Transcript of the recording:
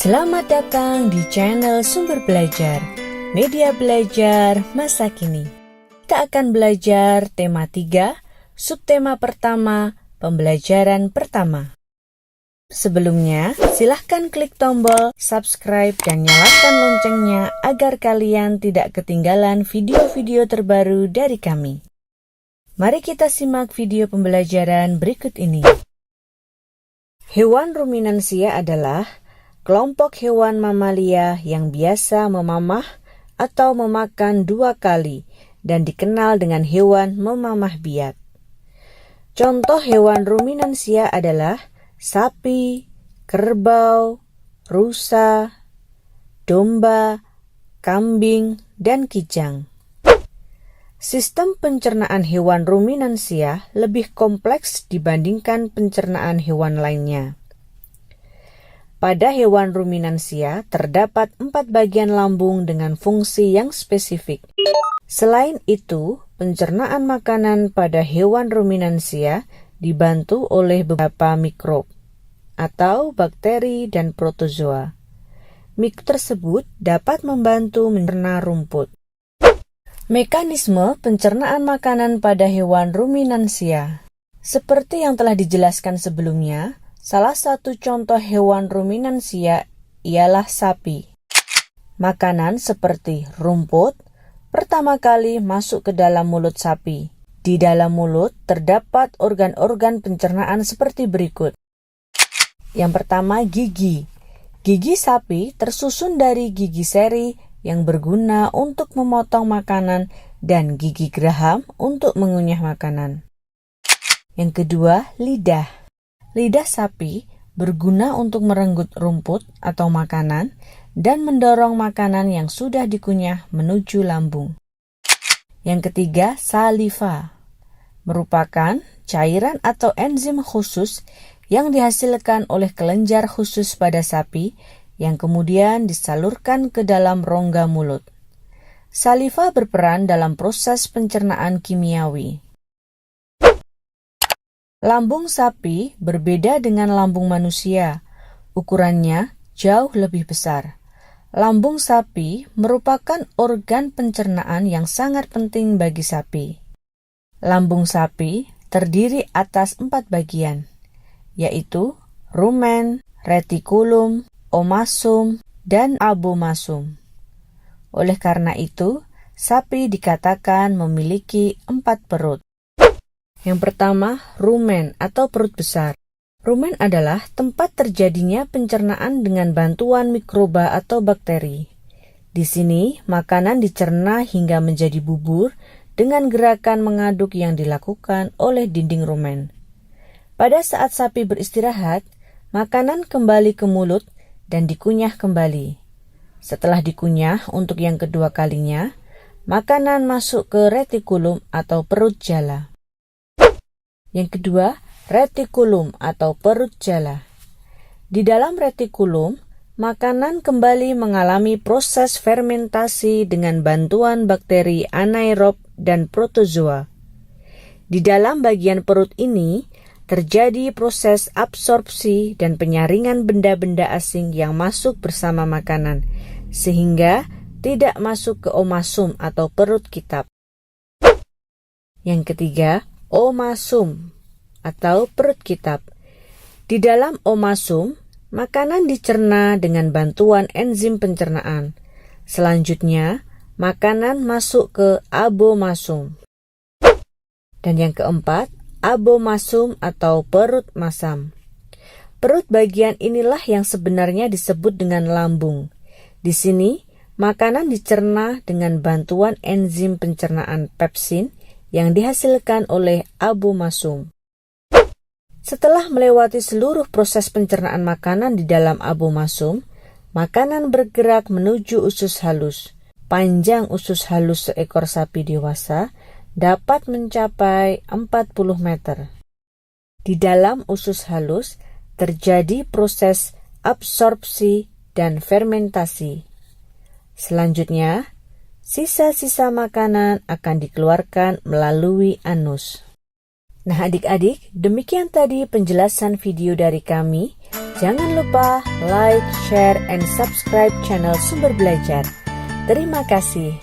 Selamat datang di channel Sumber Belajar, media belajar masa kini. Kita akan belajar tema 3, subtema pertama, pembelajaran pertama. Sebelumnya, silahkan klik tombol subscribe dan nyalakan loncengnya agar kalian tidak ketinggalan video-video terbaru dari kami. Mari kita simak video pembelajaran berikut ini. Hewan ruminansia adalah kelompok hewan mamalia yang biasa memamah atau memakan 2 kali dan dikenal dengan hewan memamah biak. Contoh hewan ruminansia adalah sapi, kerbau, rusa, domba, kambing, dan kijang. Sistem pencernaan hewan ruminansia lebih kompleks dibandingkan pencernaan hewan lainnya. Pada hewan ruminansia terdapat 4 bagian lambung dengan fungsi yang spesifik. Selain itu, pencernaan makanan pada hewan ruminansia dibantu oleh beberapa mikrob atau bakteri dan protozoa. Mikrob tersebut dapat membantu mencerna rumput. Mekanisme pencernaan makanan pada hewan ruminansia. Seperti yang telah dijelaskan sebelumnya, salah satu contoh hewan ruminansia ialah sapi. Makanan seperti rumput pertama kali masuk ke dalam mulut sapi. Di dalam mulut terdapat organ-organ pencernaan seperti berikut. Yang pertama, gigi. Gigi sapi tersusun dari gigi seri yang berguna untuk memotong makanan dan gigi geraham untuk mengunyah makanan. Yang kedua, lidah. Lidah sapi berguna untuk merenggut rumput atau makanan dan mendorong makanan yang sudah dikunyah menuju lambung. Yang ketiga, saliva. Merupakan cairan atau enzim khusus yang dihasilkan oleh kelenjar khusus pada sapi yang kemudian disalurkan ke dalam rongga mulut. Saliva berperan dalam proses pencernaan kimiawi. Lambung sapi berbeda dengan lambung manusia. Ukurannya jauh lebih besar. Lambung sapi merupakan organ pencernaan yang sangat penting bagi sapi. Lambung sapi terdiri atas 4 bagian, yaitu rumen, retikulum, omasum, dan abomasum. Oleh karena itu, sapi dikatakan memiliki 4 perut. Yang pertama, rumen atau perut besar. Rumen adalah tempat terjadinya pencernaan dengan bantuan mikroba atau bakteri. Di sini, makanan dicerna hingga menjadi bubur dengan gerakan mengaduk yang dilakukan oleh dinding rumen. Pada saat sapi beristirahat, makanan kembali ke mulut dan dikunyah kembali. Setelah dikunyah untuk yang kedua kalinya, makanan masuk ke retikulum atau perut jala. Yang kedua, retikulum atau perut jala. Di dalam retikulum, makanan kembali mengalami proses fermentasi dengan bantuan bakteri anaerob dan protozoa. Di dalam bagian perut ini, terjadi proses absorpsi dan penyaringan benda-benda asing yang masuk bersama makanan, sehingga tidak masuk ke omasum atau perut kitab. Yang ketiga, omasum atau perut kitab. Di dalam omasum, makanan dicerna dengan bantuan enzim pencernaan. Selanjutnya, makanan masuk ke abomasum. Dan yang keempat, abomasum atau perut masam. Perut bagian inilah yang sebenarnya disebut dengan lambung. Di sini, makanan dicerna dengan bantuan enzim pencernaan pepsin yang dihasilkan oleh abomasum. Setelah melewati seluruh proses pencernaan makanan di dalam abomasum, makanan bergerak menuju usus halus. Panjang usus halus seekor sapi dewasa dapat mencapai 40 meter. Di dalam usus halus terjadi proses absorpsi dan fermentasi. Selanjutnya, sisa-sisa makanan akan dikeluarkan melalui anus. Nah adik-adik, demikian tadi penjelasan video dari kami. Jangan lupa like, share, and subscribe channel Sumber Belajar. Terima kasih.